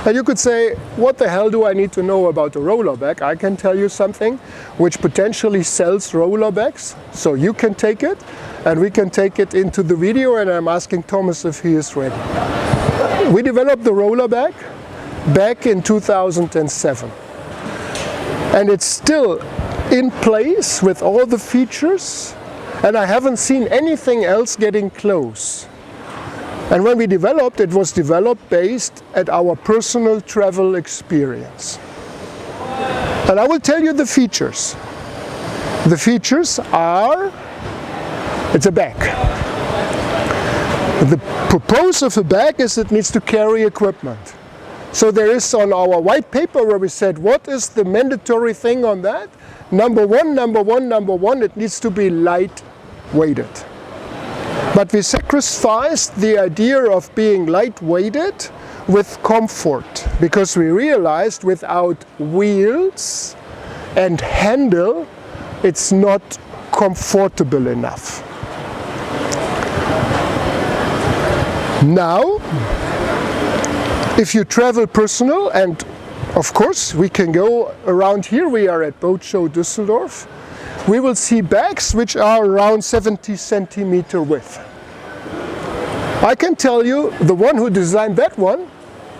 And you could say, what the hell do I need to know about a roller bag? I can tell you something which potentially sells roller bags, so you can take it and we can take it into the video, and I'm asking Thomas if he is ready. We developed the roller bag back in 2007 and it's still in place with all the features, and I haven't seen anything else getting close. And when we developed, it was developed based at our personal travel experience. And I will tell you the features. The features are, it's a bag. The purpose of a bag is it needs to carry equipment. So there is on our white paper where we said, what is the mandatory thing on that? Number one, it needs to be light-weighted. But we sacrificed the idea of being light-weighted with comfort, because we realized without wheels and handle, it's not comfortable enough. Now, if you travel personal, and of course we can go around here, we are at Boat Show Düsseldorf, we will see bags which are around 70 centimeter width. I can tell you, the one who designed that one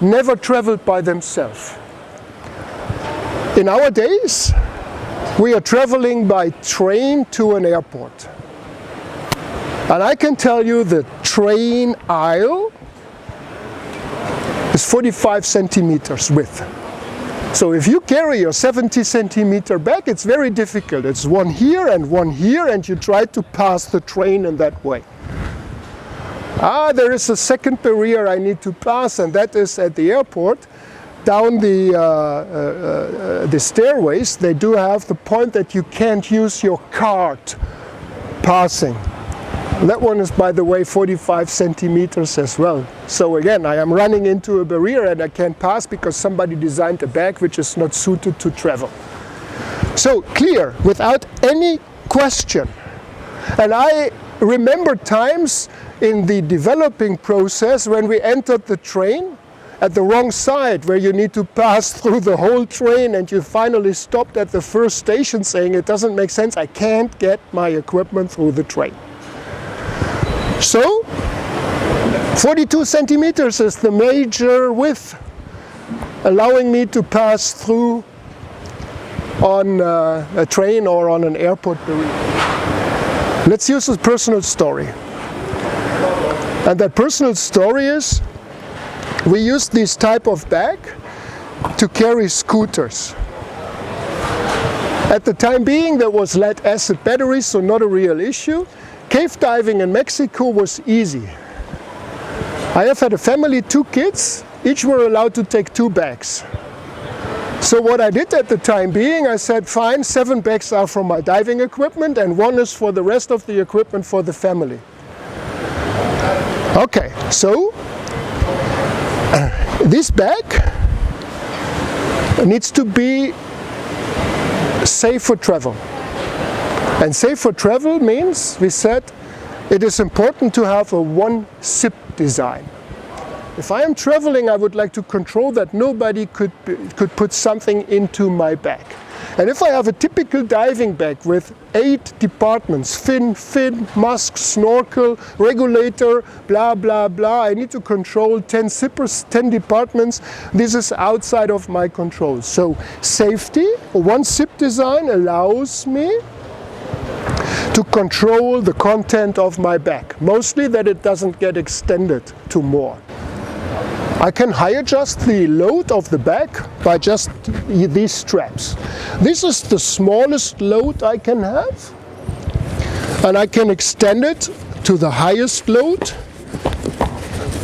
never traveled by themselves. In our days, we are traveling by train to an airport. And I can tell you the train aisle is 45 centimeters width. So if you carry your 70 centimeter bag, it's very difficult. It's one here, and you try to pass the train in that way. There is a second barrier I need to pass, and that is at the airport. Down the stairways, they do have the point that you can't use your card passing. That one is, by the way, 45 centimeters as well. So again, I am running into a barrier and I can't pass because somebody designed a bag which is not suited to travel. So clear, without any question. And I remember times in the developing process when we entered the train at the wrong side, where you need to pass through the whole train, and you finally stopped at the first station saying, it doesn't make sense, I can't get my equipment through the train. So 42 centimeters is the major width, allowing me to pass through on a train or on an airport barrier. Let's use a personal story. And that personal story is, we used this type of bag to carry scooters. At the time being, there was lead acid batteries, so not a real issue. Cave diving in Mexico was easy. I have had a family, 2 kids, each were allowed to take 2 bags. So what I did at the time being, I said, fine, 7 bags are for my diving equipment and 1 is for the rest of the equipment for the family. Okay, so this bag needs to be safe for travel. And safe for travel means, we said, it is important to have a one-zip design. If I am traveling, I would like to control that nobody could put something into my bag. And if I have a typical diving bag with 8 departments, fin, mask, snorkel, regulator, blah, blah, blah, I need to control 10 zippers, 10 departments. This is outside of my control. So safety, one zip design allows me to control the content of my bag. Mostly that it doesn't get extended to more. I can high adjust the load of the bag by just these straps. This is the smallest load I can have, and I can extend it to the highest load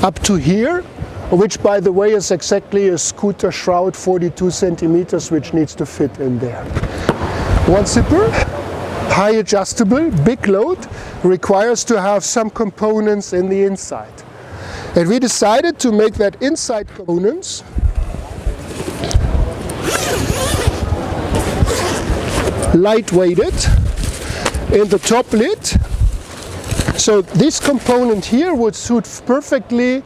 up to here, which by the way is exactly a scooter shroud, 42 centimeters, which needs to fit in there. One zipper, high adjustable, big load, requires to have some components in the inside. And we decided to make that inside components light-weighted in the top lid. So this component here would suit perfectly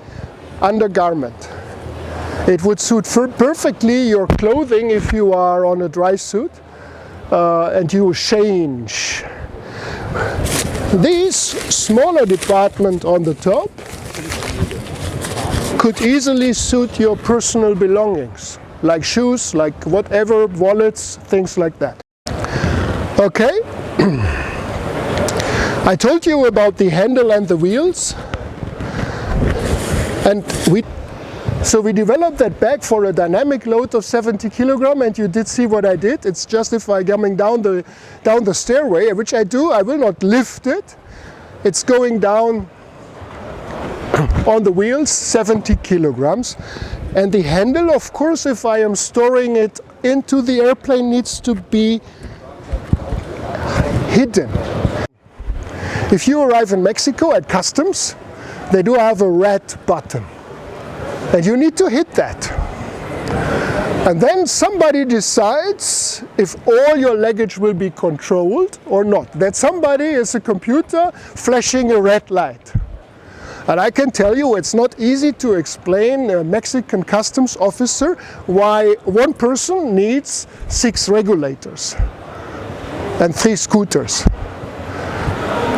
undergarment. It would suit perfectly your clothing if you are on a dry suit and you change. These smaller department on the top could easily suit your personal belongings, like shoes, like whatever, wallets, things like that. Okay, I told you about the handle and the wheels, and so we developed that bag for a dynamic load of 70 kilograms, and you did see what I did. It's justify coming down the stairway, which I do. I will not lift it. It's going down on the wheels, 70 kilograms. And the handle, of course, if I am storing it into the airplane, needs to be hidden. If you arrive in Mexico at customs, they do have a red button. And you need to hit that. And then somebody decides if all your luggage will be controlled or not. That somebody is a computer flashing a red light. And I can tell you it's not easy to explain a Mexican customs officer why one person needs 6 regulators and 3 scooters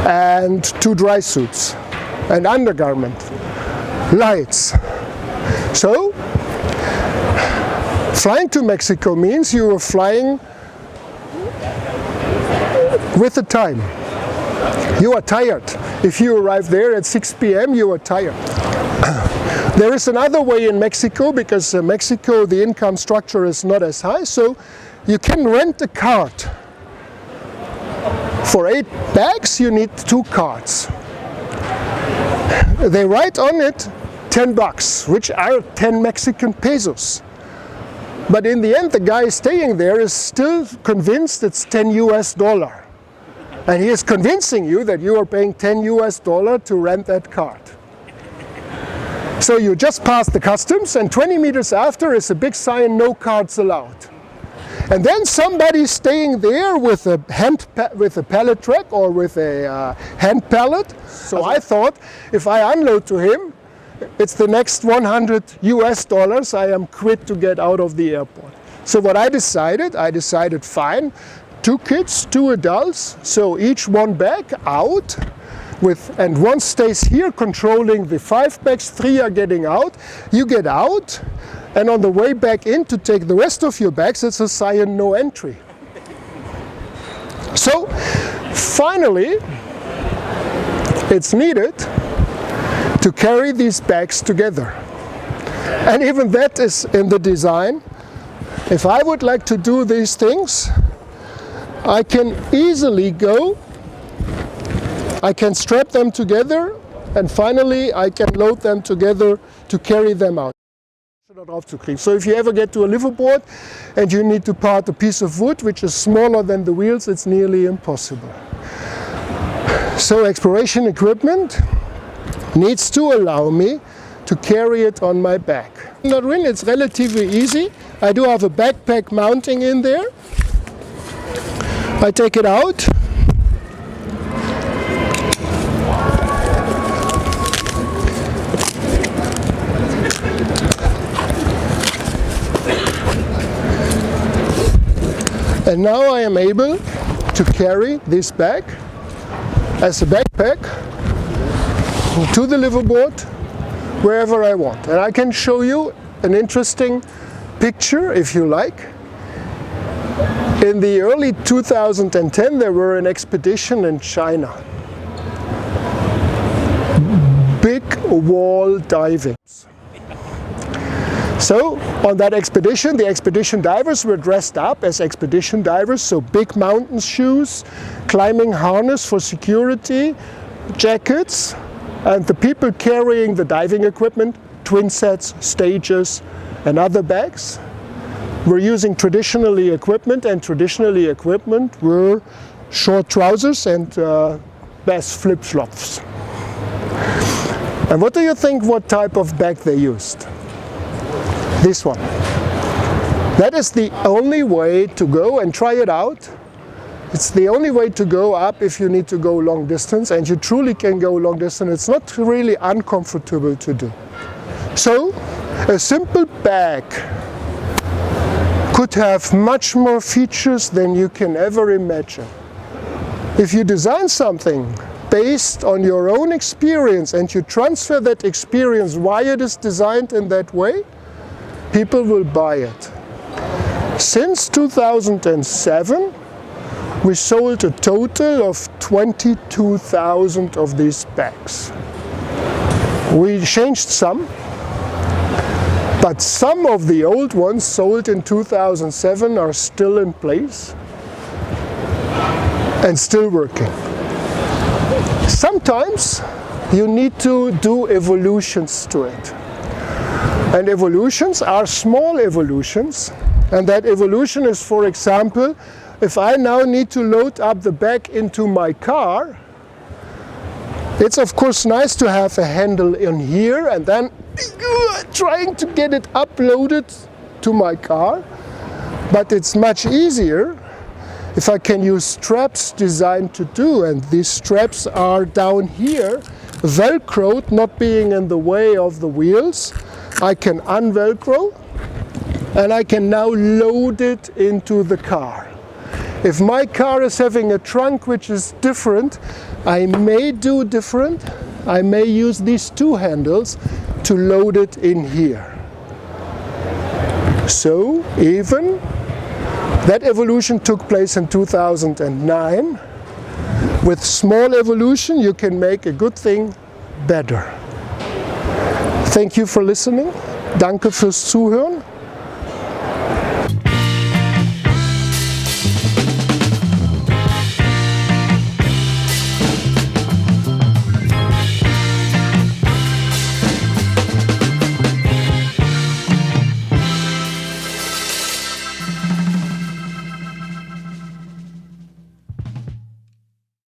and 2 dry suits and undergarment, lights. So, flying to Mexico means you are flying with the time. You are tired. If you arrive there at 6 p.m., you are tired. There is another way in Mexico, because in Mexico the income structure is not as high, so you can rent a cart. For 8 bags you need 2 carts. They write on it $10, which are 10 Mexican pesos. But in the end, the guy staying there is still convinced it's $10 US. And he is convincing you that you are paying $10 US to rent that cart. So you just pass the customs, and 20 meters after is a big sign, no carts allowed. And then somebody staying there with a pallet track or with a hand pallet. So I thought, if I unload to him, it's the next $100 US. I am quit to get out of the airport. So what I decided fine, 2 kids, 2 adults, so each 1 bag out, and 1 stays here controlling the 5 bags, 3 are getting out. You get out, and on the way back in to take the rest of your bags, it's a sign no entry. So finally, it's needed to carry these bags together. And even that is in the design. If I would like to do these things, I can easily go, I can strap them together, and finally I can load them together to carry them out. So if you ever get to a liveaboard and you need to part a piece of wood which is smaller than the wheels, it's nearly impossible. So exploration equipment needs to allow me to carry it on my back. It's relatively easy. I do have a backpack mounting in there. I take it out. And now I am able to carry this bag as a backpack to the liveaboard wherever I want. And I can show you an interesting picture if you like. In the early 2010 there were an expedition in China. Big wall diving. So on that expedition, the expedition divers were dressed up as expedition divers, so big mountain shoes, climbing harness for security, jackets, and the people carrying the diving equipment, twin sets, stages, and other bags, were using traditionally equipment, and traditionally equipment were short trousers and best flip-flops. And what do you think what type of bag they used? This one. That is the only way to go and try it out. It's the only way to go up if you need to go long distance, and you truly can go long distance. It's not really uncomfortable to do. So A simple bag could have much more features than you can ever imagine. If you design something based on your own experience and you transfer that experience why it is designed in that way, people will buy it. Since 2007, we sold a total of 22,000 of these bags. We changed some, but some of the old ones sold in 2007 are still in place and still working. Sometimes you need to do evolutions to it. And evolutions are small evolutions. And that evolution is, for example, if I now need to load up the bag into my car, it's of course nice to have a handle in here and then trying to get it uploaded to my car. But it's much easier if I can use straps designed to do, and these straps are down here, velcroed, not being in the way of the wheels. I can unvelcro and I can now load it into the car. If my car is having a trunk which is different, I may do different. I may use these two handles to load it in here. So even that evolution took place in 2009. With small evolution, you can make a good thing better. Thank you for listening. Danke fürs Zuhören.